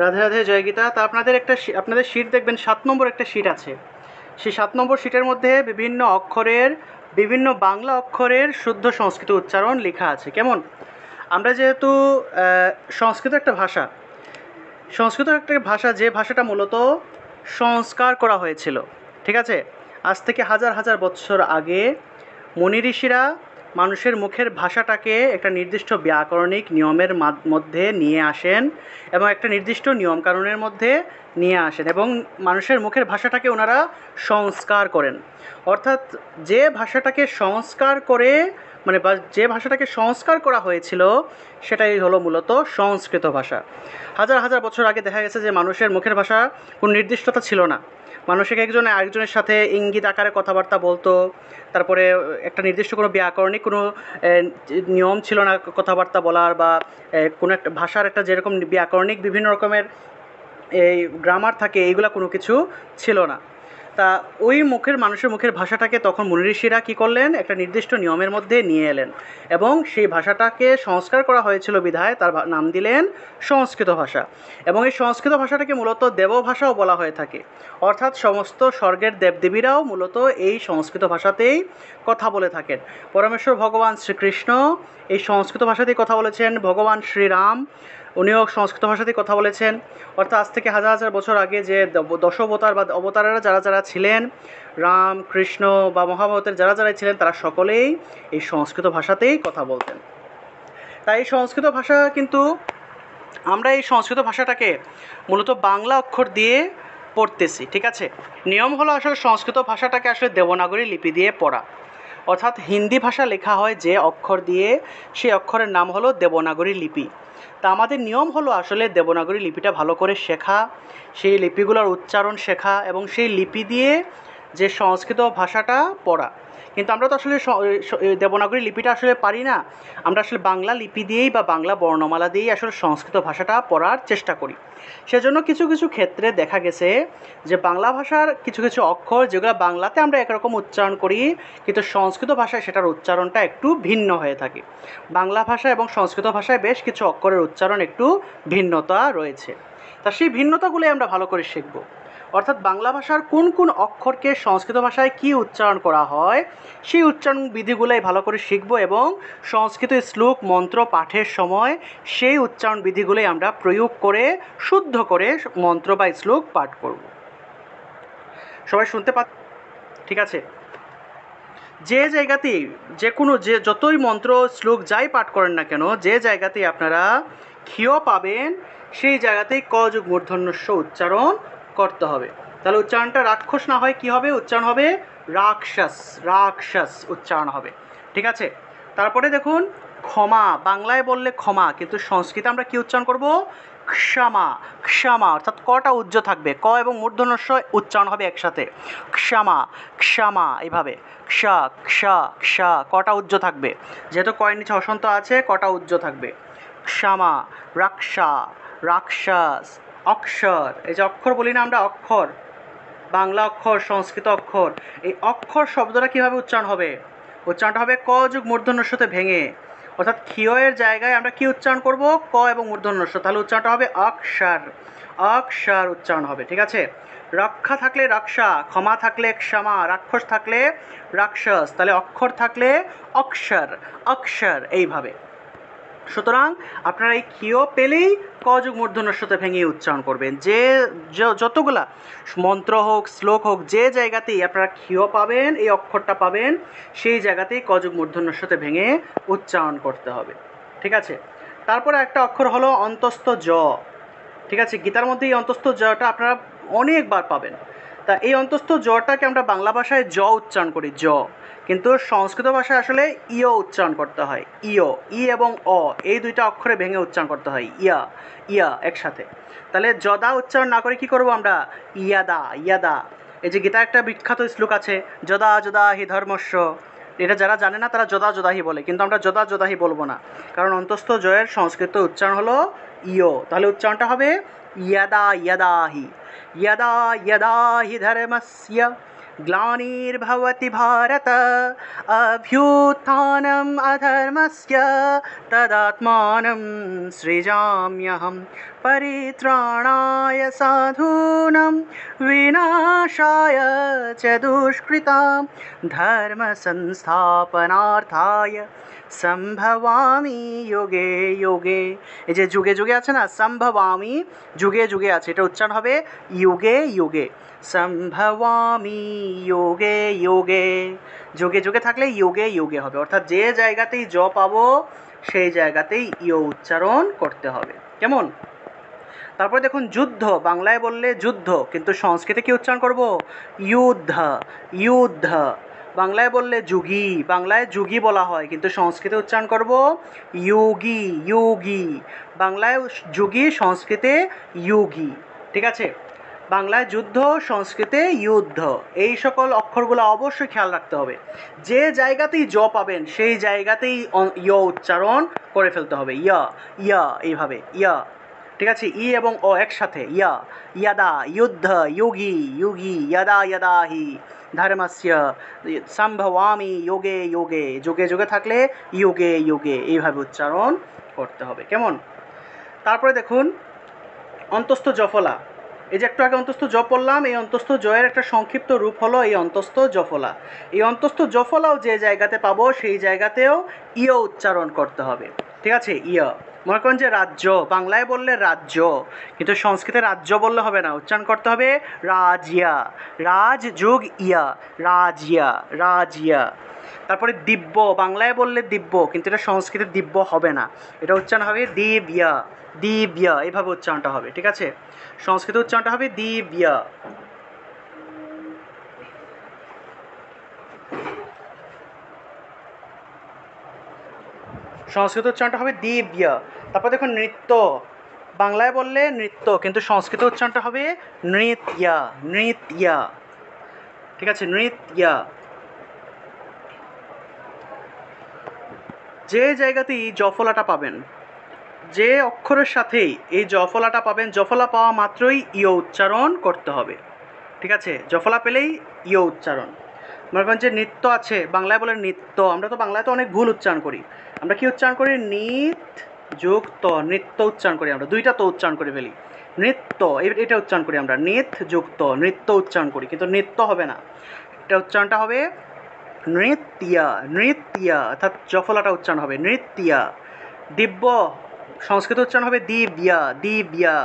রাধে রাধে, জয় গীতা। তা আপনাদের শীট দেখবেন, 7 নম্বর একটা শীট আছে। সেই 7 নম্বর শীটের মধ্যে বিভিন্ন বাংলা অক্ষরের শুদ্ধ সংস্কৃত উচ্চারণ লেখা আছে। কেমন? আমরা যেহেতু সংস্কৃত একটা ভাষা, যে ভাষাটা মূলত সংস্কার করা হয়েছিল, ঠিক আছে? আজ থেকে হাজার হাজার বছর আগে মুনি ঋষিরা মানুষের মুখের ভাষাটাকে একটা নির্দিষ্ট ব্যাকরণিক নিয়মের মধ্যে নিয়ে আসেন, এবং একটা নির্দিষ্ট নিয়মকানুনের মধ্যে নিয়ে আসেন, এবং মানুষের মুখের ভাষাটাকে ওনারা সংস্কার করেন। অর্থাৎ যে ভাষাটাকে সংস্কার করে, যে ভাষাটাকে সংস্কার করা হয়েছিল, সেটাই হলো মূলত সংস্কৃত ভাষা। হাজার হাজার বছর আগে দেখা গেছে যে মানুষের মুখের ভাষা কোনো নির্দিষ্টতা ছিল না। মানুষ একজন আরেকজনের সাথে ইঙ্গিত আকারে কথাবার্তা বলতো। তারপরে একটা নির্দিষ্ট কোনো ব্যাকরণিক কোনো নিয়ম ছিল না কথাবার্তা বলার, বা কোনো একটা ভাষার একটা যেরকম ব্যাকরণিক বিভিন্ন রকমের এই গ্রামার থাকে, এইগুলা কোনো কিছু ছিল না। তা ওই মানুষের মুখের ভাষাটাকে তখন মুনি ঋষিরা কী করলেন, একটা নির্দিষ্ট নিয়মের মধ্যে নিয়ে এলেন, এবং সেই ভাষাটাকে সংস্কার করা হয়েছিল বিধায় তার নাম দিলেন সংস্কৃত ভাষা। এবং এই সংস্কৃত ভাষাটাকে মূলত দেবভাষাও বলা হয়ে থাকে। অর্থাৎ সমস্ত স্বর্গের দেবদেবীরাও মূলত এই সংস্কৃত ভাষাতেই কথা বলে থাকেন। পরমেশ্বর ভগবান শ্রীকৃষ্ণ এই সংস্কৃত ভাষাতেই কথা বলেছেন। ভগবান শ্রীরাম, উনিও সংস্কৃত ভাষাতেই কথা বলেছেন। অর্থাৎ আজ থেকে হাজার হাজার বছর আগে যে দশাবতার বা অবতারেরা যারা ছিলেন, রাম, কৃষ্ণ বা মহাভারতের যারা ছিলেন, তারা সকলেই এই সংস্কৃত ভাষাতেই কথা বলতেন। তাই এই সংস্কৃত ভাষা কিন্তু আমরা এই সংস্কৃত ভাষাটাকে মূলত বাংলা অক্ষর দিয়ে পড়তেছি, ঠিক আছে? নিয়ম হলো আসলে সংস্কৃত ভাষাটাকে আসলে দেবনাগরী লিপি দিয়ে পড়া। অর্থাৎ হিন্দি ভাষা লেখা হয় যে অক্ষর দিয়ে, সেই অক্ষরের নাম হলো দেবনাগরী লিপি। তা আমাদের নিয়ম হলো আসলে দেবনাগরী লিপিটা ভালো করে শেখা, সেই লিপিগুলোর উচ্চারণ শেখা, এবং সেই লিপি দিয়ে যে সংস্কৃত ভাষাটা পড়া। কিন্তু আমরা তো আসলে দেবনাগরী লিপিটা আসলে পারি না। আমরা আসলে বাংলা লিপি দিয়েই বা বাংলা বর্ণমালা দিয়েই আসলে সংস্কৃত ভাষাটা পড়ার চেষ্টা করি। সেজন্য কিছু কিছু ক্ষেত্রে দেখা গেছে যে বাংলা ভাষার কিছু কিছু অক্ষর যেগুলো বাংলাতে আমরা একরকম উচ্চারণ করি, কিন্তু সংস্কৃত ভাষায় সেটার উচ্চারণটা একটু ভিন্ন হয়ে থাকে। বাংলা ভাষা এবং সংস্কৃত ভাষায় বেশ কিছু অক্ষরের উচ্চারণ একটু ভিন্নতা রয়েছে। তা সেই ভিন্নতাগুলোই আমরা ভালো করে শিখব। অর্থাৎ বাংলা ভাষার কোন কোন অক্ষরকে সংস্কৃত ভাষায় কী উচ্চারণ করা হয়, সেই উচ্চারণ বিধিগুলোই ভালো করে শিখব, এবং সংস্কৃত শ্লোক মন্ত্র পাঠের সময় সেই উচ্চারণ বিধিগুলোই আমরা প্রয়োগ করে শুদ্ধ করে মন্ত্র বা শ্লোক পাঠ করব। সবাই শুনতে ঠিক আছে? যে জায়গাতেই যতই মন্ত্র শ্লোক যাই পাঠ করেন না কেন, যে জায়গাতেই আপনারা ক্ষীয় পাবেন, সেই জায়গাতেই ক যোগ মূর্ধন্যস্য উচ্চারণ করতে হবে। তাহলে উচ্চারণটা রাক্ষস না হয় কি হবে? উচ্চারণ হবে রাক্ষস উচ্চারণ হবে, ঠিক আছে? তারপরে দেখুন, ক্ষমা, বাংলায় বললে ক্ষমা, কিন্তু সংস্কৃতে আমরা কি উচ্চারণ করব? ক্ষমা, অর্থাৎ কটা উজ্জ্ব থাকবে, ক এবং মূর্ধন্যস্য উচ্চারণ হবে একসাথে। ক্ষমা, এইভাবে ক্ষা কটা উজ্জ্ব থাকবে, যেহেতু কয়ের নিচে হসন্ত আছে, কটা উজ্জ্ব থাকবে। ক্ষমা, রাক্ষস, অক্ষর, এই যে অক্ষর বলি না আমরা, অক্ষর, বাংলা অক্ষর, সংস্কৃত অক্ষর, এই অক্ষর শব্দটা কীভাবে উচ্চারণ হবে? উচ্চারণটা হবে ক যোগ মূর্ধন্যস্যতে ভেঙে। অর্থাৎ ক্ষীয়ের জায়গায় আমরা কি উচ্চারণ করব? ক এবং মূর্ধন্যস্য, তাহলে উচ্চারণটা হবে অক্ষর উচ্চারণ হবে, ঠিক আছে? রক্ষা থাকলে রক্ষা, ক্ষমা থাকলে ক্ষমা, রাক্ষস থাকলে রাক্ষস, তাহলে অক্ষর থাকলে অক্ষর, এইভাবে। সুতরাং আপনারা এই ক্ষীয় পেলেই ক যোগ মূর্ধন্যস্যতে ভেঙে উচ্চারণ করবেন। যে যতগুলা মন্ত্র হোক, শ্লোক হোক, যে জায়গাতেই আপনারা ক্ষীয় পাবেন, এই অক্ষরটা পাবেন, সেই জায়গাতেই ক যোগ মূর্ধন্যস্যতে ভেঙে উচ্চারণ করতে হবে, ঠিক আছে? তারপরে একটা অক্ষর হলো অন্তস্থ জ, ঠিক আছে? গীতার মধ্যে এই অন্তস্থ জটা আপনারা অনেকবার পাবেন। তা এই অন্তস্থ জটাকে আমরা বাংলা ভাষায় জ উচ্চারণ করি, জ, কিন্তু সংস্কৃত ভাষায় আসলে ইয় উচ্চারণ করতে হয়। ই এবং অ, এই দুইটা অক্ষরে ভেঙে উচ্চারণ করতে হয়, ইয়া একসাথে। তাহলে যদা উচ্চারণ না করে কি করব আমরা? ইয়াদা। এই যে গীতার একটা বিখ্যাত শ্লোক আছে, যদা হি ধর্মস্য, এটা যারা জানে না তারা যদাহি বলে, কিন্তু আমরা যদাহি বলবো না, কারণ অন্তস্থ জয়ের সংস্কৃত উচ্চারণ হলো ইয়। তাহলে উচ্চারণটা হবে ইয়াদাহি ধর্মস্য ग्लानिर्भवति भारत अभ्युत्थानम् अधर्मस्य तदात्मानं सृजाम्यहं परित्राणाय साधूनां विनाशाय च दुष्कृतां धर्मसंस्थापनार्थाय সম্ভবামি যোগে যোগে। এই যে যুগে যুগে আছে না, সম্ভবামি যুগে যুগে আছে, এটা উচ্চারণ হবে যুগে যুগে। সম্ভবামি যোগে যোগে, যুগে যুগে থাকলে যোগে যোগে হবে, অর্থাৎ যে জায়গাতেই জ পাবো সেই জায়গাতেই ইয় উচ্চারণ করতে হবে। কেমন? তারপরে দেখুন যুদ্ধ, বাংলায় বললে যুদ্ধ, কিন্তু সংস্কৃতে কি উচ্চারণ করব? যুদ্ধ যুদ্ধ। বাংলায় বললে যুগী, বাংলায় যুগী বলা হয়, কিন্তু সংস্কৃতে উচ্চারণ করব যোগী যোগী। বাংলায় যুগী, সংস্কৃতে যোগী। ঠিক আছে? বাংলায় যুদ্ধ, সংস্কৃতে যুদ্ধ। এই সকল অক্ষরগুলো অবশ্যই খেয়াল রাখতে হবে। যে জায়গাতেই জ পাবেন সেই জায়গাতেই ইয় উচ্চারণ করে ফেলতে হবে। ইয়া ইয়া, এইভাবে ইয়া। ঠিক আছে? ই এবং অ একসাথে, ইয়া ইয়াদা যুদ্ধ যোগী যোগী ইয়াদা ইয়াদা হি ধর্মস্য সম্ভবামি যোগে যোগে। যোগে যোগে থাকলে যোগে যোগে, এইভাবে উচ্চারণ করতে হবে। কেমন? তারপরে দেখুন অন্তস্থ জফলা। এই যে একটু আগে অন্তস্থ জ পড়লাম, এই অন্তস্থ জয়ের একটা সংক্ষিপ্ত রূপ হলো এই অন্তস্থ জফলা। এই অন্তস্থ জফলাও যে জায়গাতে পাবো সেই জায়গাতেও ইয় উচ্চারণ করতে হবে। ঠিক আছে? ইয়। মনে করেন যে রাজ্য, বাংলায় বললে রাজ্য, কিন্তু সংস্কৃতে রাজ্য বললে হবে না, উচ্চারণ করতে হবে রাজিয়া। রাজ যোগ ইয়া, রাজিয়া রাজিয়া। তারপরে দিব্য, বাংলায় বললে দিব্য, কিন্তু এটা সংস্কৃতে দিব্য হবে না, এটা উচ্চারণ হবে দিব্যা দিব্যা, এইভাবে উচ্চারণটা হবে। ঠিক আছে? সংস্কৃত উচ্চারণটা হবে দিব্যা। সংস্কৃত উচ্চারণটা হবে দিব্যা। তারপর দেখুন নৃত্য, বাংলায় বললে নৃত্য, কিন্তু সংস্কৃত উচ্চারণটা হবে নৃত্যা নৃত্যা। ঠিক আছে? নৃত্যা। যে জায়গাতেই জফলাটা পাবেন, যে অক্ষরের সাথেই এই জফলাটা পাবেন, জফলা পাওয়া মাত্রই ইয় উচ্চারণ করতে হবে। ঠিক আছে? জফলা পেলেই ইয় উচ্চারণ। মনে করেন যে নৃত্য আছে, বাংলায় বলে নৃত্য, আমরা তো বাংলায় তো অনেক ভুল উচ্চারণ করি। আমরা কি উচ্চারণ করি? নিত যুক্ত, নৃত্য উচ্চারণ করি আমরা, দুইটা তো উচ্চারণ করে ফেলি। নৃত্য, এটা উচ্চারণ করি আমরা, নিত যুক্ত নৃত্য উচ্চারণ করি, কিন্তু নৃত্য হবে না, এটা উচ্চারণটা হবে নৃত্যা নৃত্যা, অর্থাৎ জফলাটা উচ্চারণ হবে নৃত্যা। দিব্য, সংস্কৃত উচ্চারণ হবে দিব্যা দিব্যা।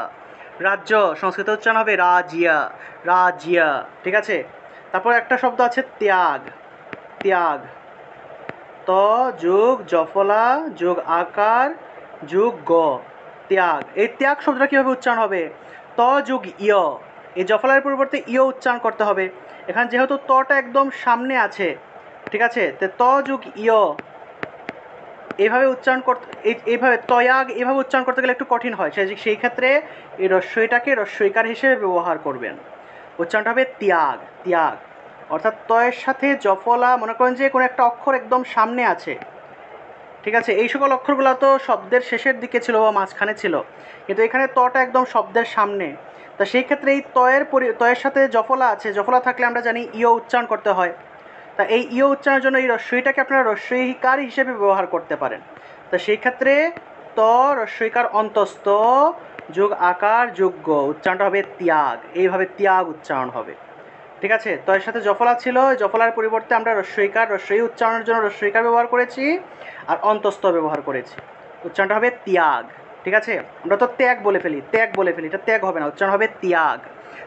রাজ্য, সংস্কৃত উচ্চারণ হবে রাজিয়া রাজিয়া। ঠিক আছে? তারপর একটা শব্দ আছে ত্যাগ, ত্যাগ। ত যোগ জফলা যোগ আকার যোগ গ, ত্যাগ। এই ত্যাগ শব্দটা কীভাবে উচ্চারণ হবে? ত যোগ ইয়, এই জফলার পরিবর্তে ইয় উচ্চারণ করতে হবে। এখানে যেহেতু তটা একদম সামনে আছে, ঠিক আছে, ত যোগ ইয় এইভাবে উচ্চারণ করতে, এইভাবে তয়াগ এইভাবে উচ্চারণ করতে গেলে একটু কঠিন হয়, সেই ক্ষেত্রে এই রস্যইটাকে রস্যইকার হিসেবে ব্যবহার করবেন। উচ্চারণটা হবে ত্যাগ ত্যাগ, অর্থাৎ তয়ের সাথে জফলা, মনে করেন যে কোনো একটা অক্ষর একদম সামনে আছে। ঠিক আছে? এই সকল অক্ষরগুলো তো শব্দের শেষের দিকে ছিল বা মাঝখানে ছিল, কিন্তু এখানে তটা একদম শব্দের সামনে। তা সেই ক্ষেত্রে এই তয়ের সাথে জফলা আছে, জফলা থাকলে আমরা জানি ইয় উচ্চারণ করতে হয়। তা এই ইয় উচ্চারণের জন্য এই রস্যইটাকে আপনারা রস্যইকার হিসেবে ব্যবহার করতে পারেন। তা সেই ক্ষেত্রে ত রস্যইকার অন্তস্থ যোগ আকার যোগ্য, উচ্চারণটা হবে ত্যাগ, এইভাবে ত্যাগ উচ্চারণ হবে। ঠিক আছে? তো এর সাথে জফলা ছিল, জফলার পরিবর্তে আমরা রস্যইকার, রস্যই উচ্চারণের জন্য রস্যইকার ব্যবহার করেছি আর অন্তস্থ ব্যবহার করেছি, উচ্চারণটা হবে ত্যাগ। ঠিক আছে? আমরা তো ত্যাগ বলে ফেলি, ত্যাগ বলে ফেলি, এটা ত্যাগ হবে না, উচ্চারণ হবে ত্যাগ।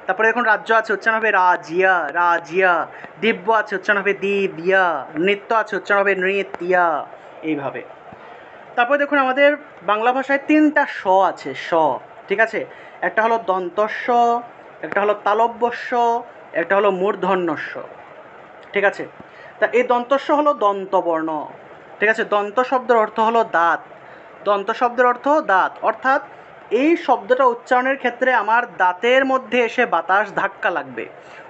তারপরে দেখুন রাজ্য আছে, উচ্চারণ হবে রাজিয়া রাজিয়া। দিব্য আছে, উচ্চারণ হবে দিব্যা। নৃত্য আছে, উচ্চারণ হবে নৃত্যা, এইভাবে। তারপরে দেখুন আমাদের বাংলা ভাষায় তিনটা স আছে, স। ঠিক আছে? একটা হলো দন্তস্ব, একটা হলো তালব্যস্য, একটা হলো মূর্ধন্যস্য। ঠিক আছে? তা এই দন্তস্ব হলো দন্তবর্ণ। ঠিক আছে? দন্ত শব্দের অর্থ হলো দাঁত, দন্ত শব্দের অর্থ দাঁত, অর্থাৎ এই শব্দটা উচ্চারণের ক্ষেত্রে আমার দাঁতের মধ্যে এসে বাতাস ধাক্কা লাগবে,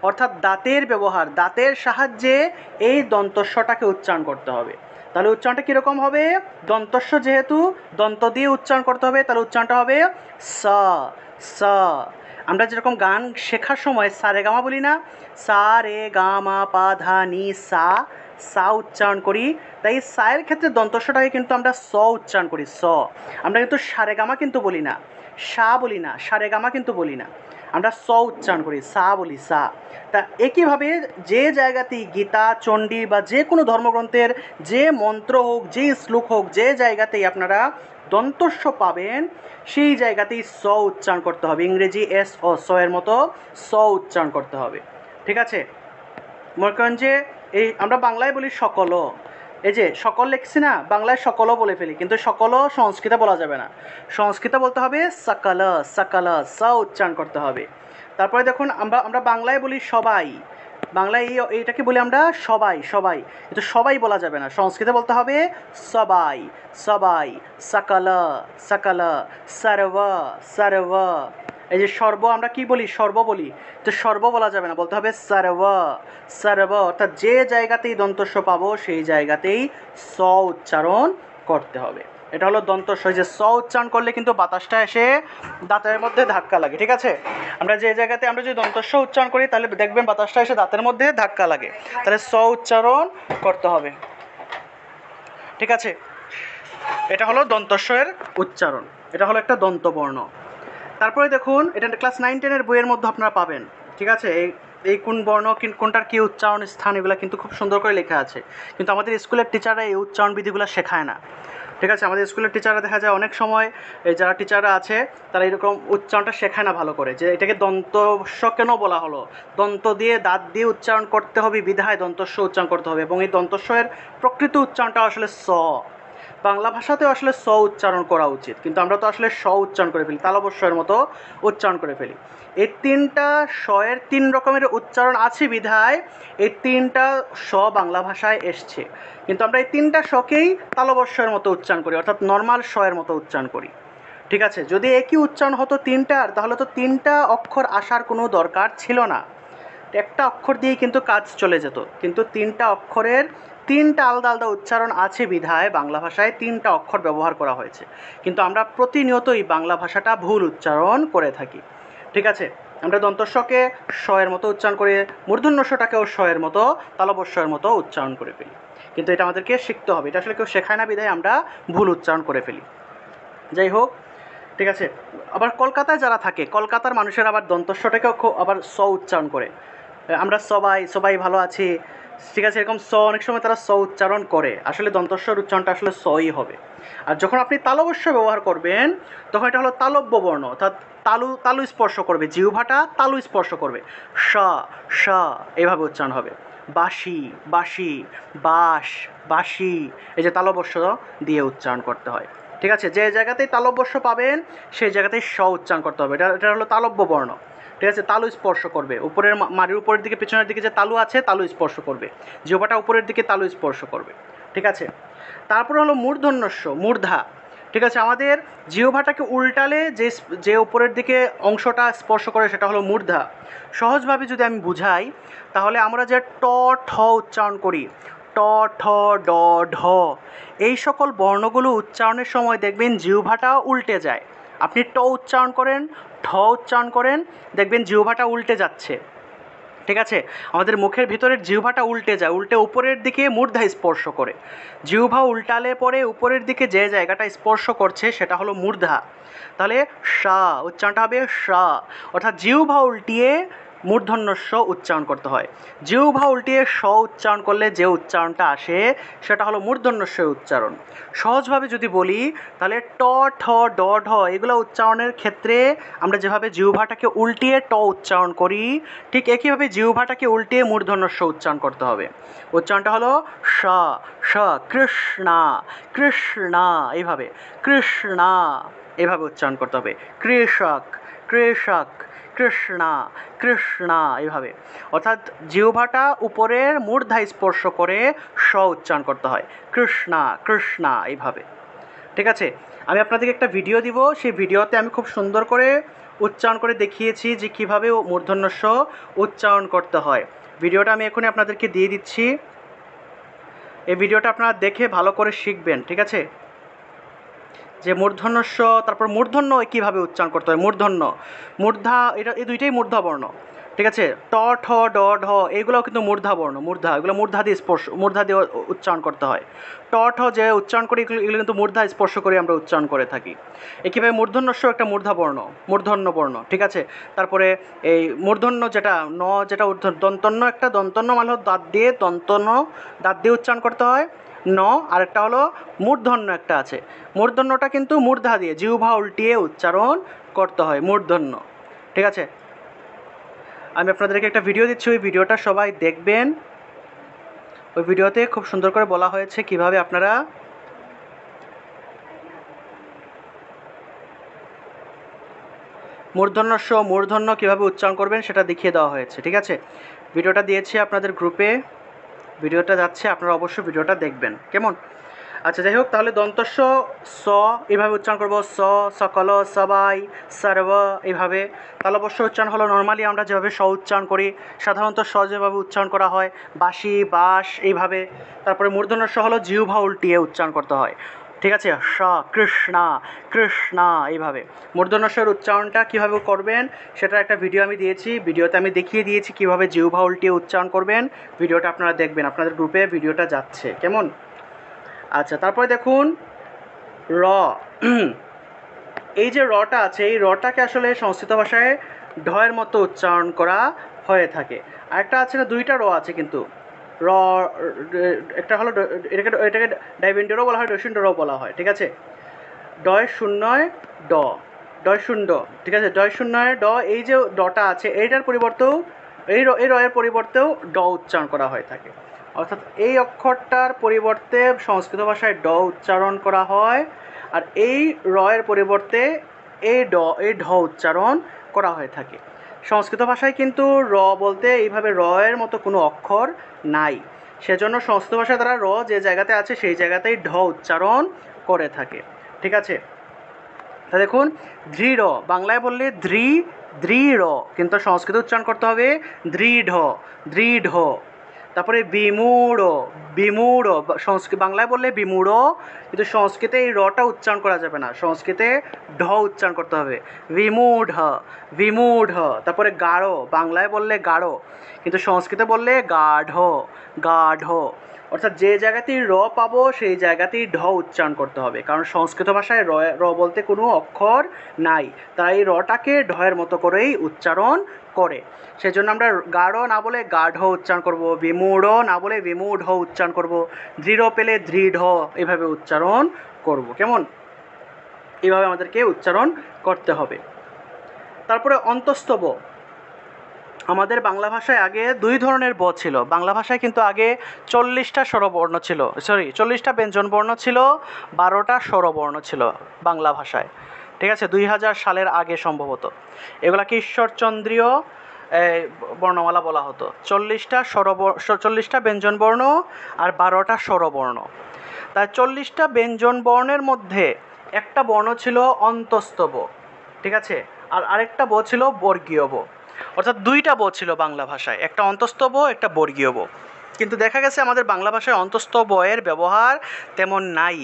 অর্থাৎ দাঁতের ব্যবহার, দাঁতের সাহায্যে এই দন্তস্বটাকে উচ্চারণ করতে হবে। তাহলে উচ্চারণটা কীরকম হবে? দন্তস্ব যেহেতু দন্ত দিয়ে উচ্চারণ করতে হবে, তাহলে উচ্চারণটা হবে সা সা। আমরা যেরকম গান শেখার সময় সা রে গা মা বলি না, সা রে গা মা পা ধা নি সা, সা উচ্চারণ করি, তাই সায়ের ক্ষেত্রে দন্তস্বটাকে কিন্তু আমরা স উচ্চারণ করি, স। আমরা কিন্তু সা রে গা মা কিন্তু বলি না, সা বলি না, সা রে গা মা কিন্তু বলি না, আমরা স উচ্চারণ করি, সা বলি, সা। তা একইভাবে যে জায়গাতেই গীতা, চণ্ডী বা যে কোনো ধর্মগ্রন্থের যে মন্ত্র হোক, যে শ্লোক হোক, যে জায়গাতেই আপনারা দন্তস্ব পাবেন সেই জায়গাতেই স উচ্চারণ করতে হবে। ইংরেজি এস ও স এর মতো স উচ্চারণ করতে হবে, ঠিক আছে? মনে করেন যে এই আমরা বাংলায় বলি সকলও, এই যে সকল লিখছি না, বাংলায় সকলও বলে ফেলি, কিন্তু সকলও সংস্কৃতে বলা যাবে না, সংস্কৃতে বলতে হবে সকল, সকল, স উচ্চারণ করতে হবে। তারপরে দেখুন আমরা আমরা বাংলায় বলি সবাই, বাংলায় এইটাকে বলি আমরা সবাই, সবাই, কিন্তু সবাই বলা যাবে না, সংস্কৃতে বলতে হবে সবাই, সবাই, সকল, সকল, সর্ব, সর্ব। এই যে সর্ব আমরা কি বলি, সর্ব বলি, তো সর্ব বলা যাবে না, বলতে হবে সর্ব, সর্ব। অর্থাৎ যে জায়গাতেই দন্তস্ব পাবো সেই জায়গাতেই স উচ্চারণ করতে হবে। এটা হলো দন্তস্ব। যে স উচ্চারণ করলে কিন্তু বাতাসটা এসে দাঁতের মধ্যে ধাক্কা লাগে, ঠিক আছে? আমরা যে জায়গাতে আমরা যদি দন্তস্ব উচ্চারণ করি তাহলে দেখবেন বাতাসটা এসে দাঁতের মধ্যে ধাক্কা লাগে, তাহলে স উচ্চারণ করতে হবে, ঠিক আছে? এটা হলো দন্তস্বয়ের উচ্চারণ, এটা হলো একটা দন্তবর্ণ। তারপরে দেখুন এটা ক্লাস 9-10 বইয়ের মধ্যে আপনারা পাবেন, ঠিক আছে? এই কোন বর্ণ কোনটার কী উচ্চারণ স্থান এগুলো কিন্তু খুব সুন্দর করে লেখা আছে, কিন্তু আমাদের স্কুলের টিচাররা এই উচ্চারণ বিধিগুলো শেখায় না, ঠিক আছে? আমাদের স্কুলের টিচাররা দেখা যায় অনেক সময় এই যারা টিচাররা আছে তারা এরকম উচ্চারণটা শেখায় না ভালো করে, যে এটাকে দন্তস্ব কেন বলা হলো, দন্ত দিয়ে দাঁত দিয়ে উচ্চারণ করতে হবে বিধায় দন্তস্ব উচ্চারণ করতে হবে, এবং এই দন্তস্বের প্রকৃত উচ্চারণটা আসলে স। বাংলা ভাষাতেও আসলে স উচ্চারণ করা উচিত, কিন্তু আমরা তো আসলে স উচ্চারণ করে ফেলি, তালবস্যের মতো উচ্চারণ করে ফেলি। এই তিনটা স-এর 3 রকমের উচ্চারণ আছে বিধায় এই 3টা স বাংলা ভাষায় এসছে, কিন্তু আমরা এই 3টা স-কেই তালবস্যের মতো উচ্চারণ করি, অর্থাৎ নর্মাল স-এর মতো উচ্চারণ করি, ঠিক আছে? যদি একই উচ্চারণ হতো 3টার, তাহলে তো 3টা অক্ষর আসার কোনো দরকার ছিল না, একটা অক্ষর দিয়েই কিন্তু কাজ চলে যেত, কিন্তু 3টা অক্ষরের 3টা আলাদা আলাদা উচ্চারণ আছে বিধায় বাংলা ভাষায় 3টা অক্ষর ব্যবহার করা হয়েছে, কিন্তু আমরা প্রতিনিয়তই বাংলা ভাষাটা ভুল উচ্চারণ করে থাকি, ঠিক আছে? আমরা দন্তস্বকে স-এর মতো উচ্চারণ করে মূর্ধন্যস্বটাকেও স-এর মতো, তালবস্যের মতো উচ্চারণ করে ফেলি, কিন্তু এটা আমাদেরকে শিখতে হবে, এটা আসলে কেউ শেখায় না বিধায় আমরা ভুল উচ্চারণ করে ফেলি। যাই হোক, ঠিক আছে? আবার কলকাতায় যারা থাকে, কলকাতার মানুষের আবার দন্তস্বটাকেও আবার স উচ্চারণ করে, আমরা সবাই, সবাই ভালো আছি, ঠিক আছে? এরকম স অনেক সময় তারা স উচ্চারণ করে, আসলে দন্তস্বর উচ্চারণটা আসলে সই হবে। আর যখন আপনি তালবস্য ব্যবহার করবেন তখন এটা হলো তালব্য বর্ণ, অর্থাৎ তালু, তালু স্পর্শ করবে, জিহ্বাটা তালু স্পর্শ করবে, স, স এইভাবে উচ্চারণ হবে। বাঁশি, বাঁশি, বাঁশ, বাঁশি, এই যে তালবস্য দিয়ে উচ্চারণ করতে হয়, ঠিক আছে? যে জায়গাতেই তালব্যস্য পাবেন সেই জায়গাতেই স উচ্চারণ করতে হবে, এটা এটা হলো তালব্য বর্ণ, ঠিক আছে? তালু স্পর্শ করবে, উপরের মাড়ির উপরের দিকে পেছনের দিকে যে তালু আছে তালু স্পর্শ করবে, জিহ্বাটা উপরের দিকে তালু স্পর্শ করবে, ঠিক আছে? তারপরে হলো মূর্ধন্যস্য, মূর্ধা, ঠিক আছে? আমাদের জিহ্বাটাকে উল্টালে যে যে উপরের দিকে অংশটা স্পর্শ করে সেটা হলো মূর্ধা। সহজভাবে যদি আমি বুঝাই তাহলে আমরা যে ট, ঠ উচ্চারণ করি, ট, ঠ, ড, ঢ, এই সকল বর্ণগুলো উচ্চারণের সময় দেখবেন জিহ্বাটা উল্টে যায়। আপনি ট উচ্চারণ করেন, ঠ উচ্চারণ করেন, দেখবেন জিহ্বাটা উল্টে যাচ্ছে, ঠিক আছে? আমাদের মুখের ভিতরের জিহ্বাটা উল্টে যায়, উল্টে উপরের দিকে মূর্ধা স্পর্শ করে, জিহ্বা উল্টালে পরে উপরের দিকে যে জায়গাটা স্পর্শ করছে সেটা হলো মূর্ধা, তাহলে সা উচ্চারণটা হবে সা, অর্থাৎ জিহ্বা উল্টিয়ে মূর্ধন্যস্য উচ্চারণ করতে হয়। জিহ্বা উল্টিয়ে স উচ্চারণ করলে যে উচ্চারণটা আসে সেটা হলো মূর্ধন্যস্য উচ্চারণ। সহজভাবে যদি বলি তাহলে ট, ঠ, ড, ঢ এগুলো উচ্চারণের ক্ষেত্রে আমরা যেভাবে জিহ্বাটাকে উল্টিয়ে ট উচ্চারণ করি ঠিক একইভাবে জিহ্বাটাকে উল্টিয়ে মূর্ধন্যস্য উচ্চারণ করতে হবে। উচ্চারণটা হলো স, স, কৃষ্ণা, কৃষ্ণা, এইভাবে কৃষ্ণা, এভাবে উচ্চারণ করতে হবে। কৃষক, কৃষক, কৃষ্ণা, কৃষ্ণা, এইভাবে, অর্থাৎ জিহ্বাটা উপরের মূর্ধা স্পর্শ করে স উচ্চারণ করতে হয়, কৃষ্ণা, কৃষ্ণা, এইভাবে, ঠিক আছে? আমি আপনাদেরকে একটা ভিডিও দিব, সেই ভিডিওতে আমি খুব সুন্দর করে উচ্চারণ করে দেখিয়েছি যে কীভাবে মূর্ধন্যস্য উচ্চারণ করতে হয়। ভিডিওটা আমি এখনই আপনাদেরকে দিয়ে দিচ্ছি, এই ভিডিওটা আপনারা দেখে ভালো করে শিখবেন, ঠিক আছে? যে মূর্ধন্য স, তারপর মূর্ধন্য কীভাবে উচ্চারণ করতে হয়, মূর্ধন্য, মূর্ধা, এটা এই দুইটাই মূর্ধা বর্ণ, ঠিক আছে। ট, ঠ, ড, ঢ এইগুলোও কিন্তু মূর্ধা বর্ণ, মূর্ধা, এগুলো মূর্ধা দিয়ে স্পর্শ, মূর্ধা দিয়ে উচ্চারণ করতে হয়। ট, ঠ যে উচ্চারণ করি এগুলো কিন্তু মূর্ধা স্পর্শ করে আমরা উচ্চারণ করে থাকি। একইভাবে মূর্ধন্য স একটা মূর্ধা বর্ণ, মূর্ধন্য বর্ণ, ঠিক আছে। তারপরে এই মূর্ধন্য যেটা ন, যেটা দন্তন্য, একটা দন্তন্য মানে হলো দাঁত দিয়ে, দন্তন্য দাঁত দিয়ে উচ্চারণ করতে হয় ন, আরেকটা হলো মূর্ধন্য একটা আছে, মূর্ধন্যটা কিন্তু মূর্ধা দিয়ে জিহ্বা উল্টিয়ে উচ্চারণ করতে হয়, মূর্ধন্য, ঠিক আছে। আমি আপনাদেরকে একটা ভিডিও দিচ্ছি, ওই ভিডিওটা সবাই দেখবেন। ওই ভিডিওতে খুব সুন্দর করে বলা হয়েছে কিভাবে আপনারা মূর্ধন্য স, মূর্ধন্য কীভাবে উচ্চারণ করবেন সেটা দেখিয়ে দেওয়া হয়েছে, ঠিক আছে। ভিডিওটা দিয়েছি আপনাদের গ্রুপে, ভিডিওটা যাচ্ছে, আপনারা অবশ্যই ভিডিওটা দেখবেন, কেমন। আচ্ছা, যাই হোক, তাহলে দন্তস্ব স এইভাবে উচ্চারণ করবো, স, সকল, সবাই, সর্ব, এইভাবে। তালবস্য উচ্চারণ হলো নর্মালি আমরা যেভাবে স উচ্চারণ করি, সাধারণত স যেভাবে উচ্চারণ করা হয়, বাসি, বাস, এইভাবে। তারপরে মূর্ধন্য স হলো জিহ্বা উল্টিয়ে উচ্চারণ করতে হয়, ঠিক আছে। স, কৃষ্ণা, কৃষ্ণা, এইভাবে। মূর্ধন্য স্বর উচ্চারণটা কীভাবে করবেন সেটার একটা ভিডিও আমি দিয়েছি, ভিডিওতে আমি দেখিয়ে দিয়েছি কীভাবে জিহ্বা উল্টিয়ে উচ্চারণ করবেন, ভিডিওটা আপনারা দেখবেন, আপনাদের গ্রুপে ভিডিওটা যাচ্ছে, কেমন। আচ্ছা, তারপরে দেখুন র, এই যে রটা আছে, এই রটাকে আসলে সংস্কৃত ভাষায় ঢয়ের মতো উচ্চারণ করা হয়ে থাকে। আরেকটা আছে না, দুইটা র আছে কিন্তু, র, একটা হলো এটাকে ডাইভেন্ডরও বলা হয়, ডয়শুন্ডরও বলা হয়, ঠিক আছে। ডয় শূন্যয় ড, ডয় শূন্য, ঠিক আছে, ডয় শূন্যয় ড, এই যে ডটা আছে এইটার পরিবর্তেও এই রয়ের পরিবর্তেও ড উচ্চারণ করা হয়ে থাকে, অর্থাৎ এই অক্ষরটার পরিবর্তে সংস্কৃত ভাষায় ড উচ্চারণ করা হয়, আর এই রয়ের পরিবর্তে এই ঢ উচ্চারণ করা হয়ে থাকে। সংস্কৃত ভাষায় কিন্তু র বলতে এইভাবে রয়ের মতো কোনো অক্ষর নাই, সেজন্য সংস্কৃত ভাষায় তারা র যে জায়গাতে আছে সেই জায়গাতেই ঢ উচ্চারণ করে থাকে, ঠিক আছে। তা দেখুন, দৃঢ়, বাংলায় বললে দৃঢ়, কিন্তু সংস্কৃত উচ্চারণ করতে হবে দৃঢ়, দৃঢ়। তারপরে বিমূঢ়, বিমূঢ়, বাংলায় বললে বিমূঢ়, কিন্তু সংস্কৃতে এই রটা উচ্চারণ করা যাবে না, সংস্কৃতে ঢ উচ্চারণ করতে হবে, বিমূঢ়, বিমূঢ়। তারপরে গাঢ়, বাংলায় বললে গাঢ়, কিন্তু সংস্কৃতে বললে গাঢ়, গাঢ়। অর্থাৎ যে জায়গাতেই র পাবো সেই জায়গাতেই ঢ উচ্চারণ করতে হবে, কারণ সংস্কৃত ভাষায় র বলতে কোনো অক্ষর নাই, তাই রটাকে ঢয়ের মতো করেই উচ্চারণ করে, সেজন্য আমরা গাঢ় না বলে গাঢ় উচ্চারণ করব, বিমূঢ় না বলে বিমূঢ় উচ্চারণ করব, দৃঢ় পেলে দৃঢ় এভাবে উচ্চারণ করব, কেমন। এইভাবে আমাদেরকে উচ্চারণ করতে হবে। তারপরে অন্তস্তব, আমাদের বাংলা ভাষায় আগে দুই ধরনের ব ছিল, বাংলা ভাষায় কিন্তু আগে 40টা স্বরবর্ণ ছিল, 40টা ব্যঞ্জনবর্ণ ছিল, 12টা স্বরবর্ণ ছিল বাংলা ভাষায়, ঠিক আছে, 2000 সালের আগে সম্ভবত। এগুলাকে ঈশ্বরচন্দ্রীয় বর্ণমালা বলা হতো। 40টা ব্যঞ্জনবর্ণ আর 12টা স্বরবর্ণ। তাই 40টা ব্যঞ্জনবর্ণের মধ্যে একটা বর্ণ ছিল অন্তস্থ ব, ঠিক আছে, আর আরেকটা ব ছিল বর্গীয় ব, অর্থাৎ দুইটা ব ছিল বাংলা ভাষায়, একটা অন্তস্থ ব, একটা বর্গীয় ব। কিন্তু দেখা গেছে আমাদের বাংলা ভাষায় অন্তস্থ বয়ের ব্যবহার তেমন নাই,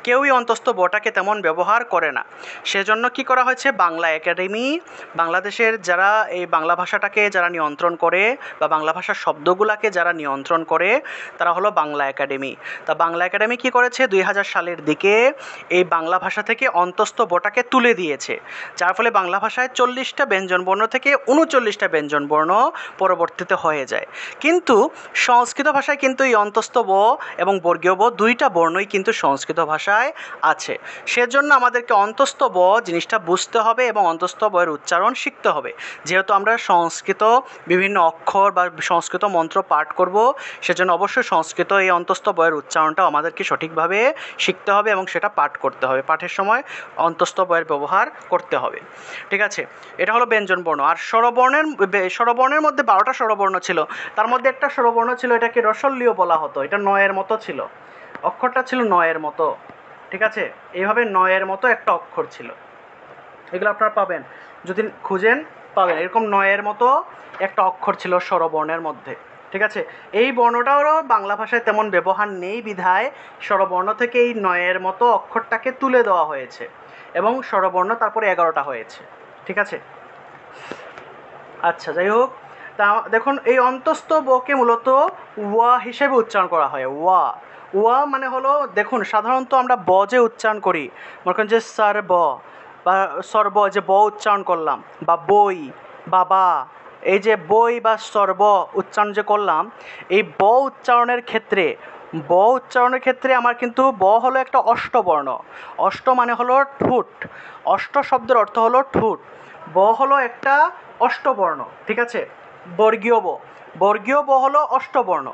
কেউই অন্তস্থ বটাকে তেমন ব্যবহার করে না, সেজন্য কি করা হয়েছে, বাংলা একাডেমি, বাংলাদেশের যারা এই বাংলা ভাষাটাকে যারা নিয়ন্ত্রণ করে বা বাংলা ভাষার শব্দগুলোকে যারা নিয়ন্ত্রণ করে তারা হলো বাংলা একাডেমি। তা বাংলা একাডেমি কি করেছে, 2000 সালের দিকে এই বাংলা ভাষা থেকে অন্তস্থ বটাকে তুলে দিয়েছে, যার ফলে বাংলা ভাষায় 40টা ব্যঞ্জনবর্ণ থেকে 39টা ব্যঞ্জনবর্ণ পরবর্তীতে হয়ে যায়। কিন্তু সংস্কৃত ভাষায় কিন্তু এই অন্তস্থ ব এবং বর্গীয় ব দুইটা বর্ণই কিন্তু সংস্কৃত ভাষায় আছে, সেজন্য আমাদেরকে অন্তস্থ ব জিনিসটা বুঝতে হবে এবং অন্তস্থ বয়ের উচ্চারণ শিখতে হবে। যেহেতু আমরা সংস্কৃত বিভিন্ন অক্ষর বা সংস্কৃত মন্ত্র পাঠ করব, সেজন্য অবশ্যই সংস্কৃত এই অন্তস্থ বয়ের উচ্চারণটাও আমাদেরকে সঠিকভাবে শিখতে হবে এবং সেটা পাঠ করতে হবে, পাঠের সময় অন্তস্থ বয়ের ব্যবহার করতে হবে, ঠিক আছে। এটা হলো ব্যঞ্জনবর্ণ। আর স্বরবর্ণের মধ্যে 12টা স্বরবর্ণ ছিল, তার মধ্যে একটা স্বরবর্ণ ছিল এটাকে রসল্লীয় বলা হতো, এটা নয়ের মতো ছিল, অক্ষরটা ছিল নয়ের মতো, ঠিক আছে, এইভাবে নয়ের মতো একটা অক্ষর ছিল, এগুলো আপনারা পাবেন, যদি খুঁজেন পাবেন, এরকম নয়ের মতো একটা অক্ষর ছিল স্বরবর্ণের মধ্যে, ঠিক আছে, এই বর্ণটারও বাংলা ভাষায় তেমন ব্যবহার নেই বিধায় স্বরবর্ণ থেকে এই নয়ের মতো অক্ষরটাকে তুলে দেওয়া হয়েছে এবং স্বরবর্ণ তারপরে 11টা হয়েছে। ঠিক আছে, আচ্ছা যাই হোক, তা দেখুন এই অন্তস্থ বকে মূলত ওয়া হিসেবে উচ্চারণ করা হয়। ওয়া, ওয়া মানে হলো, দেখুন সাধারণত আমরা ব যে উচ্চারণ করি, মনে করেন যে সর্ব বা সর্ব, যে ব উচ্চারণ করলাম, বা বই, বাবা, এই যে বই বা সর্ব উচ্চারণ যে করলাম, এই ব উচ্চারণের ক্ষেত্রে, ব উচ্চারণের ক্ষেত্রে আমার কিন্তু ব হলো একটা অষ্টবর্ণ। অষ্ট মানে হলো ঠোঁট, অষ্ট শব্দের অর্থ হলো ঠোঁট, ব হলো একটা অষ্টবর্ণ। ঠিক আছে, বর্গীয় ব, বর্গীয় ব হলো অষ্টবর্ণ।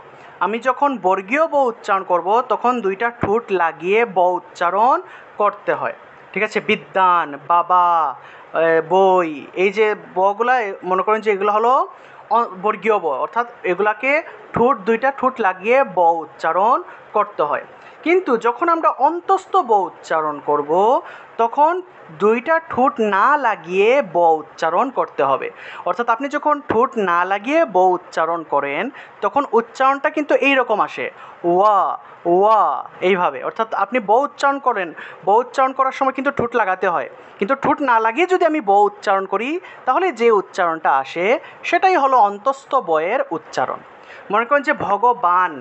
আমি যখন বর্গীয় ব উচ্চারণ করব তখন দুইটা ঠোঁট লাগিয়ে ব উচ্চারণ করতে হয়। ঠিক আছে, বিদ্যান, বাবা, বই, এই যে বগুলা মনে করেন যে এগুলো হলো বর্গীয় ব, অর্থাৎ এগুলাকে ঠোঁট, দুইটা ঠোঁট লাগিয়ে ব উচ্চারণ করতে হয়। কিন্তু যখন আমরা অন্তস্থ ব উচ্চারণ করব তখন দুইটা ঠোঁট না লাগিয়ে ব উচ্চারণ করতে হবে। অর্থাৎ আপনি যখন ঠোঁট না লাগিয়ে ব উচ্চারণ করেন তখন উচ্চারণটা কিন্তু এই রকম আসে, ওয়া, ওয়া, এইভাবে। অর্থাৎ আপনি ব উচ্চারণ করেন, ব উচ্চারণ করার সময় কিন্তু ঠোঁট লাগাতে হয়, কিন্তু ঠোঁট না লাগিয়ে যদি আমি ব উচ্চারণ করি তাহলে যে উচ্চারণটা আসে সেটাই হলো অন্তস্থ বয়ের উচ্চারণ। মনে করেন যে ভগবান,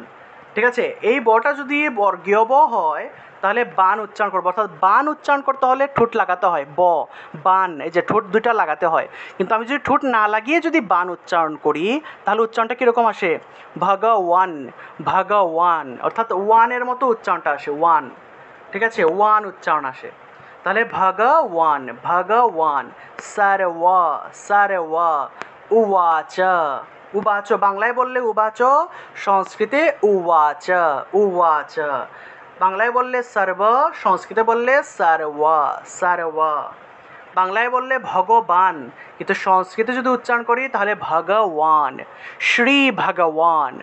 ঠিক আছে, এই বটা যদি বর্গীয় ব হয় তাহলে বান উচ্চারণ করবো, অর্থাৎ বান উচ্চারণ করতে হলে ঠোঁট লাগাতে হয়, ব, বান, এই যে ঠোঁট দুইটা লাগাতে হয়। কিন্তু আমি যদি ঠোঁট না লাগিয়ে যদি বান উচ্চারণ করি তাহলে উচ্চারণটা কীরকম আসে, ভগওয়ান, ভগওয়ান, অর্থাৎ ওয়ানের মতো উচ্চারণটা আসে, ওয়ান। ঠিক আছে, ওয়ান উচ্চারণ আসে। তাহলে ভগওয়ান, ভগওয়ান, সারওয়া, সারওয়া, উবাচ, উবাচ, বাংলায় বললে উবাচ, সংস্কৃতে উবাচ, উবাচ, বাংলায় বললে সর্ব, সংস্কৃতে বললে সারওয়া, সারওয়া, বাংলায় বললে ভগবান, কিন্তু সংস্কৃতে যদি উচ্চারণ করি তাহলে ভগবান, শ্রী ভগবান।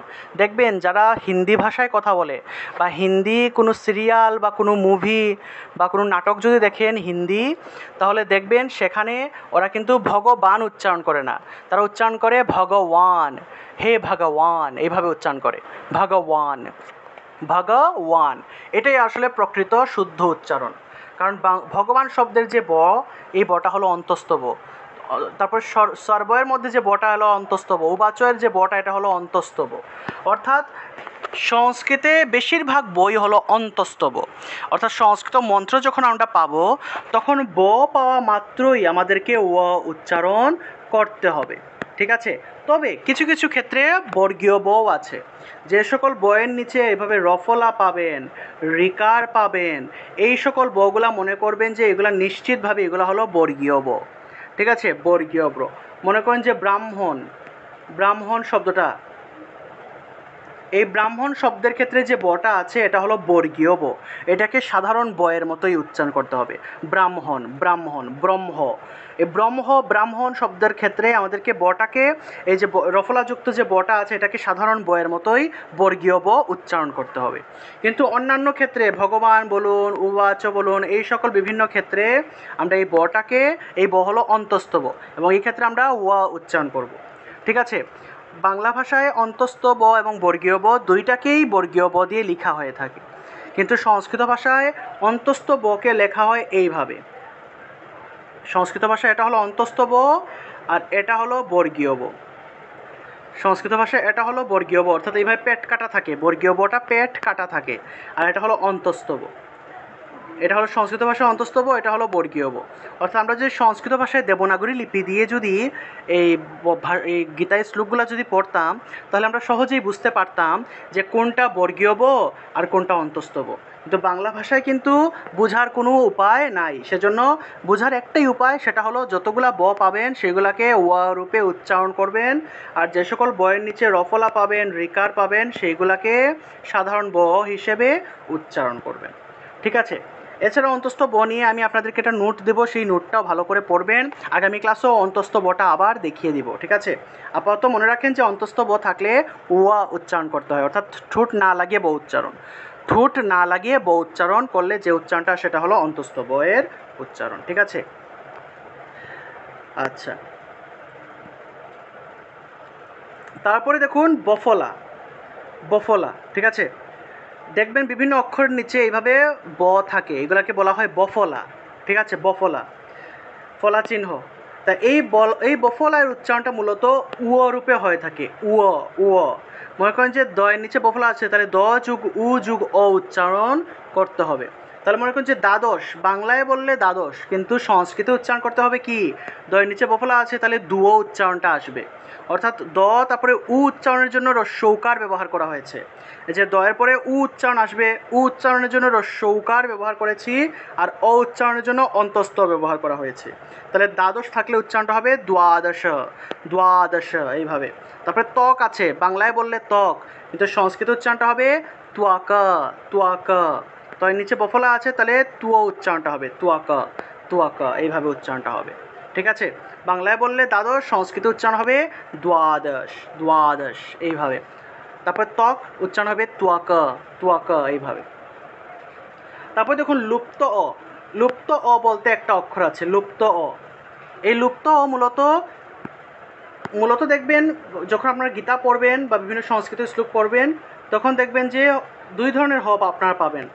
দেখবেন যারা হিন্দি ভাষায় কথা বলে বা হিন্দি কোনো সিরিয়াল বা কোনো মুভি বা কোনো নাটক যদি দেখেন হিন্দি, তাহলে দেখবেন সেখানে ওরা কিন্তু ভগবান উচ্চারণ করে না, তারা উচ্চারণ করে ভগবান, হে ভগবান, এইভাবে উচ্চারণ করে, ভগবান, ভগবান। এটাই আসলে প্রকৃত শুদ্ধ উচ্চারণ। কারণ ভগবান শব্দের যে ব, এই বটা হলো অন্তস্থ ব। তারপর সর্বয়ের মধ্যে যে বটা হলো অন্তস্থ ব, উবাচয়ের যে বটা এটা হলো অন্তস্থ ব। অর্থাৎ সংস্কৃতে বেশিরভাগ বই হলো অন্তস্থ ব। অর্থাৎ সংস্কৃত মন্ত্র যখন আমরা পাবো তখন ব পাওয়া মাত্রই আমাদেরকে ও উচ্চারণ করতে হবে। ঠিক আছে, তবে কিছু কিছু ক্ষেত্রে বর্গীয় বও আছে। যে সকল বয়ের নিচে এভাবে রফলা পাবেন, রিকার পাবেন, এই সকল বগুলা মনে করবেন যে এগুলা নিশ্চিতভাবে এগুলো হলো বর্গীয় ব। ঠিক আছে, বর্গীয় ব। মনে করেন যে ব্রাহ্মণ, ব্রাহ্মণ শব্দটা, এই ব্রাহ্মণ শব্দের ক্ষেত্রে যে বটা আছে এটা হলো বর্গীয় ব, এটাকে সাধারণ বয়ের মতোই উচ্চারণ করতে হবে। ব্রাহ্মণ, ব্রাহ্মণ, ব্রহ্ম, এই ব্রাহ্মণ শব্দের ক্ষেত্রে আমাদেরকে বটাকে, এই যে রফলাযুক্ত যে বটা আছে এটাকে সাধারণ বয়ের মতোই বর্গীয় ব উচ্চারণ করতে হবে। কিন্তু অন্যান্য ক্ষেত্রে ভগবান বলুন, উবাচ বলুন, এই সকল বিভিন্ন ক্ষেত্রে আমরা এই বটাকে, এই ব হলো অন্তস্থ ব এবং এই ক্ষেত্রে আমরা ওয়া উচ্চারণ করব। ঠিক আছে, বাংলা ভাষায় অন্তস্থ ব এবং বর্গীয় ব দুইটাকেই বর্গীয় ব দিয়ে লেখা হয়ে থাকে, কিন্তু সংস্কৃত ভাষায় অন্তস্থ বকে লেখা হয় এইভাবে। সংস্কৃত ভাষায় এটা হলো অন্তস্থ ব আর এটা হলো বর্গীয় ব। সংস্কৃত ভাষায় এটা হলো বর্গীয় ব, অর্থাৎ এইভাবে পেট কাটা থাকে, বর্গীয় বটা পেট কাটা থাকে, আর এটা হলো অন্তস্থ ব। এটা হলো সংস্কৃত ভাষার অন্তস্থ ব, এটা হলো বর্গীয় ব। অর্থাৎ আমরা যদি সংস্কৃত ভাষায় দেবনাগরী লিপি দিয়ে যদি এই গীতায় শ্লোকগুলো যদি পড়তাম তাহলে আমরা সহজেই বুঝতে পারতাম যে কোনটা বর্গীয় ব আর কোনটা অন্তস্থ ব। কিন্তু বাংলা ভাষায় কিন্তু বোঝার কোনো উপায় নাই, সেজন্য বোঝার একটাই উপায়, সেটা হলো যতগুলা ব পাবেন সেগুলাকে ওয়া রূপে উচ্চারণ করবেন, আর যে সকল বয়ের নিচে রফলা পাবেন, রিকার পাবেন, সেইগুলাকে সাধারণ ব হিসেবে উচ্চারণ করবেন। ঠিক আছে, এছাড়া অন্তস্থ ব নিয়ে আমি আপনাদেরকে একটা নোট দেবো, সেই নোটটাও ভালো করে পড়বেন। আগামী ক্লাসেও অন্তস্থ বটা আবার দেখিয়ে দিব। ঠিক আছে, আপাতত মনে রাখেন যে অন্তস্থ ব থাকলে ওয়া উচ্চারণ করতে হয়, অর্থাৎ ঠোঁট না লাগিয়ে ব উচ্চারণ, ঠোঁট না লাগিয়ে ব উচ্চারণ করলে যে উচ্চারণটা সেটা হলো অন্তস্থ বয়ের উচ্চারণ। ঠিক আছে, আচ্ছা তারপরে দেখুন বফলা, বফলা, ঠিক আছে। দেখবেন বিভিন্ন অক্ষরের নিচে এইভাবে ব থাকে, এগুলাকে বলা হয় বফলা, ঠিক আছে, বফলা, ফলা চিহ্ন। তা এই বফলার উচ্চারণটা মূলত উয় রূপে হয়ে থাকে, উয়। মনে করেন যে দয়ের নিচে বফলা আছে, তাহলে দ যুগ উ যুগ অ উচ্চারণ করতে হবে। তাহলে মনে করেন যে দ্বাদশ, বাংলায় বললে দ্বাদশ, কিন্তু সংস্কৃতে উচ্চারণ করতে হবে কি, দয়ের নিচে বফলা আছে তাহলে দুয় উচ্চারণটা আসবে। অর্থাৎ দ তারপরে উ উচ্চারণের জন্য রস্যৌকার ব্যবহার করা হয়েছে। এই যে দয়ের পরে উ উচ্চারণ আসবে, উ উচ্চারণের জন্য রস্যৌকার ব্যবহার করেছি, আর অ উচ্চারণের জন্য অন্তস্থ ব্যবহার করা হয়েছে। তাহলে দ্বাদশ থাকলে উচ্চারণটা হবে দ্বাদশ, দ্বাদশ, এইভাবে। তারপরে ত্বক আছে, বাংলায় বললে ত্বক, কিন্তু সংস্কৃত উচ্চারণটা হবে ত্বক, ত্বক। তয়ের নিচে বফলা আছে তাহলে তুয় উচ্চারণটা হবে ত্বক, ত্বক, এইভাবে উচ্চারণটা হবে, ঠিক আছে। বাংলায় বললে দ্বাদশ, সংস্কৃত উচ্চারণ হবে দ্বাদশ, দ্বাদশ, এইভাবে। তারপর ত্বক উচ্চারণ হবে ত্বক, ত্বক, এইভাবে। তারপর দেখুন লুপ্ত অ, লুপ্ত অ বলতে একটা অক্ষর আছে লুপ্ত অ। এই লুপ্ত অ মূলত মূলত দেখবেন যখন আপনারা গীতা পড়বেন বা বিভিন্ন সংস্কৃত শ্লোক পড়বেন, তখন দেখবেন যে দুই ধরনের হ আপনারা পাবেন।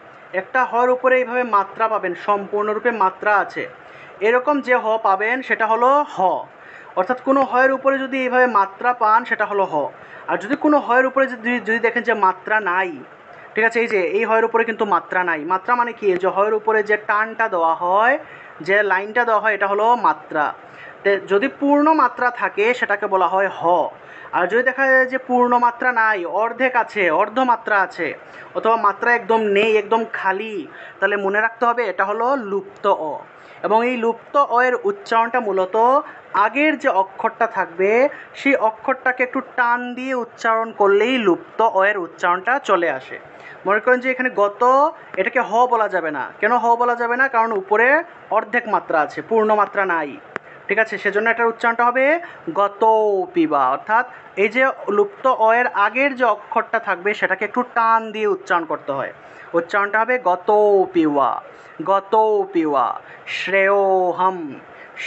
একটা হর উপরে এইভাবে মাত্রা পাবেন, সম্পূর্ণরূপে মাত্রা আছে, এরকম যে হ পাবেন সেটা হলো হ। অর্থাৎ কোনো হয়ের উপরে যদি এইভাবে মাত্রা পান সেটা হলো হ। আর যদি কোনো হয়ের উপরে যদি যদি দেখেন যে মাত্রা নাই, ঠিক আছে, এই যে এই হয়ের উপরে কিন্তু মাত্রা নাই। মাত্রা মানে কি, যে হয়ের উপরে যে টানটা দেওয়া হয়, যে লাইনটা দেওয়া হয়, এটা হলো মাত্রা। যদি পূর্ণ মাত্রা থাকে সেটাকে বলা হয় হ। আর যদি দেখা যায় যে পূর্ণ মাত্রা নাই, অর্ধেক আছে, অর্ধমাত্রা আছে, অথবা মাত্রা একদম নেই, একদম খালি, তাহলে মনে রাখতে হবে এটা হলো লুপ্ত অ। এবং এই লুপ্ত অ এর উচ্চারণটা মূলত আগের যে অক্ষরটা থাকবে সেই অক্ষরটাকে একটু টান দিয়ে উচ্চারণ করলেই লুপ্ত অ এর উচ্চারণটা চলে আসে। মনে করেন যে এখানে গত, এটাকে হ বলা যাবে না। কেন হ বলা যাবে না? কারণ উপরে অর্ধেক মাত্রা আছে, পূর্ণ মাত্রা নাই, ঠিক আছে। সেজন্য এটার উচ্চারণটা হবে গত পিবা। অর্থাৎ এই যে লুপ্ত অ এর আগের যে অক্ষরটা থাকবে সেটাকে একটু টান দিয়ে উচ্চারণ করতে হয়। উচ্চারণটা হবে গত পিওয়া, গত পিওয়া। শ্রেয়োহম,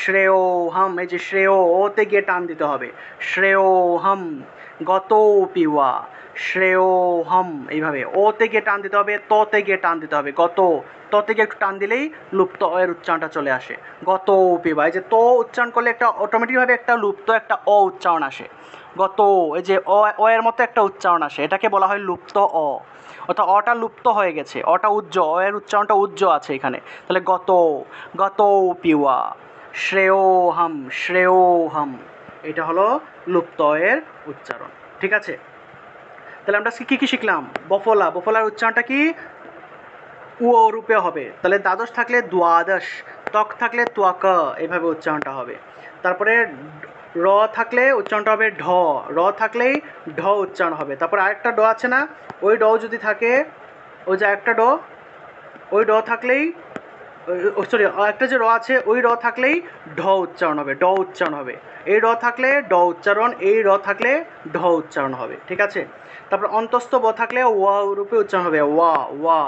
শ্রেয়োহম, এই যে শ্রেয়, ওতে গিয়ে টান দিতে হবে, শ্রেয়োহম, গত পিওয়া, শ্রেয়োহম, এইভাবে। ওতে গিয়ে টান দিতে হবে, ততে গিয়ে টান দিতে হবে, গত, ততে গিয়ে একটু টান দিলেই লুপ্ত অ এর উচ্চারণটা চলে আসে, গত পিবা। এই যে তো উচ্চারণ করলে একটা অটোমেটিকভাবে একটা লুপ্ত একটা অ উচ্চারণ আসে, গত, এই যে অ এর মতো একটা উচ্চারণ আসে, এটাকে বলা হয় লুপ্ত অ। অর্থাৎ অটা লুপ্ত হয়ে গেছে, অটা উজ্জ, অ এর উচ্চারণটা উজ্জ আছে এখানে। তাহলে গত, গত পিওয়া, শ্রেয়োহম, শ্রেয়োহম, এটা হলো লুপ্ত অ এর উচ্চারণ, ঠিক আছে। তাহলে আমরা কী কী শিখলাম? বফলা, বফলার উচ্চারণটা কি উ রূপে হবে, তাহলে দ্বাদশ থাকলে দ্বাদশ, ত্বক থাকলে ত্বক, এইভাবে উচ্চারণটা হবে। তারপরে র থাকলে উচ্চারণটা হবে ঢ, র থাকলেই ঢ উচ্চারণ হবে। তারপর আরেকটা ড আছে না, ওই ড যদি থাকে, ওই যে একটা ড, ওই ড থাকলেই, সরি, একটা যে র আছে ওই র থাকলেই ঢ উচ্চারণ হবে, ড উচ্চারণ হবে। এই র থাকলে ড উচ্চারণ, এই র থাকলে ঢ উচ্চারণ হবে, ঠিক আছে। তারপর অন্তস্থ ব থাকলে ওয়া রূপে উচ্চারণ হবে, ওয়া, ওয়া।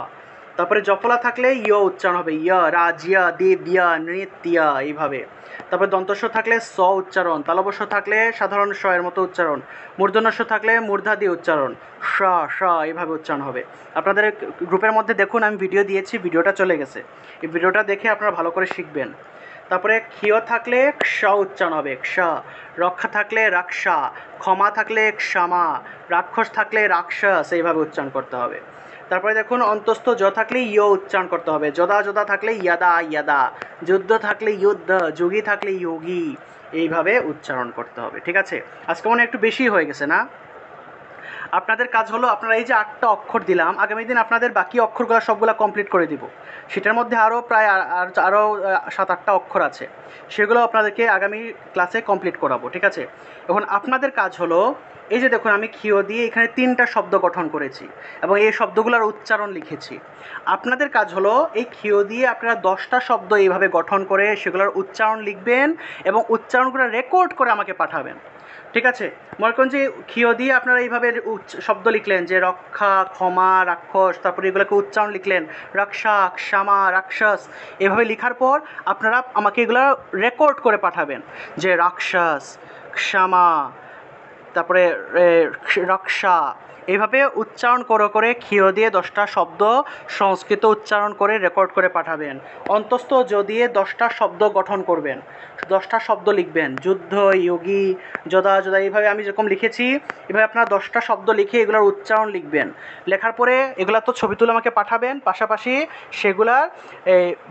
তারপরে জফলা থাকলে ইয় উচ্চারণ হবে, ইয়, রাজিয়া, দেবিয়া, নৃত্যা, এইভাবে। তারপরে দন্তস্ব থাকলে স উচ্চারণ, তালবস্য থাকলে সাধারণ স এর মতো উচ্চারণ, মূর্ধন্যস্ব থাকলে মূর্ধা দিয়ে উচ্চারণ, স, স, এইভাবে উচ্চারণ হবে। আপনাদের গ্রুপের মধ্যে দেখুন আমি ভিডিও দিয়েছি, ভিডিওটা চলে গেছে, এই ভিডিওটা দেখে আপনারা ভালো করে শিখবেন। তারপরে ক্ষিয় থাকলে ক্ষ উচ্চারণ হবে, ক্ষ। রক্ষা থাকলে রাক্ষা, ক্ষমা থাকলে ক্ষমা, রাক্ষস থাকলে রাক্ষস, এইভাবে উচ্চারণ করতে হবে। তারপরে দেখুন অন্তস্থ জ থাকলে ইয় উচ্চারণ করতে হবে, যোদা, যোদা থাকলে ইয়াদা, ইয়াদা, যুদ্ধ থাকলে যুদ্ধ, যোগী থাকলে যোগী, এইভাবে উচ্চারণ করতে হবে, ঠিক আছে। আজকে মনে একটু বেশি হয়ে গেছে না? আপনাদের কাজ হলো, আপনারা এই যে 8টা অক্ষর দিলাম, আগামী দিন আপনাদের বাকি অক্ষরগুলো সবগুলো কমপ্লিট করে দিব। সেটার মধ্যে আরও প্রায় আরও 7-8টা অক্ষর আছে, সেগুলো আপনাদেরকে আগামী ক্লাসে কমপ্লিট করাবো, ঠিক আছে। এখন আপনাদের কাজ হলো, এই যে দেখুন আমি ক্ষিয় দিয়ে এখানে 3টা শব্দ গঠন করেছি এবং এই শব্দগুলোর উচ্চারণ লিখেছি। আপনাদের কাজ হলো এই ক্ষিয় দিয়ে আপনারা 10টা শব্দ এইভাবে গঠন করে সেগুলোর উচ্চারণ লিখবেন এবং উচ্চারণগুলো রেকর্ড করে আমাকে পাঠাবেন, ঠিক আছে। মনে করেন যে ক্ষিয় দিয়ে আপনারা এইভাবে শব্দ লিখলেন, যে রক্ষা, ক্ষমা, রাক্ষস, তারপরে এগুলোকে উচ্চারণ লিখলেন, রক্ষা, ক্ষমা, রাক্ষস, এভাবে লেখার পর আপনারা আমাকে এগুলো রেকর্ড করে পাঠাবেন, যে রাক্ষস, ক্ষমা, তারপরে রক্ষা, এইভাবে উচ্চারণ করে করে ক্ষীয় দিয়ে 10টা শব্দ সংস্কৃত উচ্চারণ করে রেকর্ড করে পাঠাবেন। অন্তস্থ জ দিয়ে 10টা শব্দ গঠন করবেন, 10টা শব্দ লিখবেন, যুদ্ধ, যোগী, যোদা যোদা, এইভাবে আমি যেরকম লিখেছি এভাবে আপনারা 10টা শব্দ লিখে এগুলোর উচ্চারণ লিখবেন। লেখার পরে এগুলা তো ছবি তুলে আমাকে পাঠাবেন, পাশাপাশি সেগুলার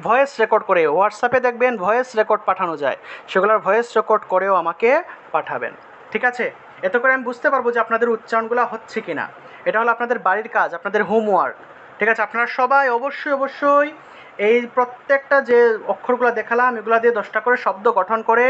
ভয়েস রেকর্ড করে হোয়াটসঅ্যাপে দেখবেন ভয়েস রেকর্ড পাঠানো যায়, সেগুলোর ভয়েস রেকর্ড করেও আমাকে পাঠাবেন। ঠিক আছে? এতে করে আমি বুঝতে পারবো যে আপনাদের উচ্চারণগুলো হচ্ছে কি না। এটা হলো আপনাদের বাড়ির কাজ, আপনাদের হোমওয়ার্ক। ঠিক আছে? আপনারা সবাই অবশ্যই অবশ্যই এই প্রত্যেকটা যে অক্ষরগুলো দেখালাম এগুলা দিয়ে 10টা করে শব্দ গঠন করে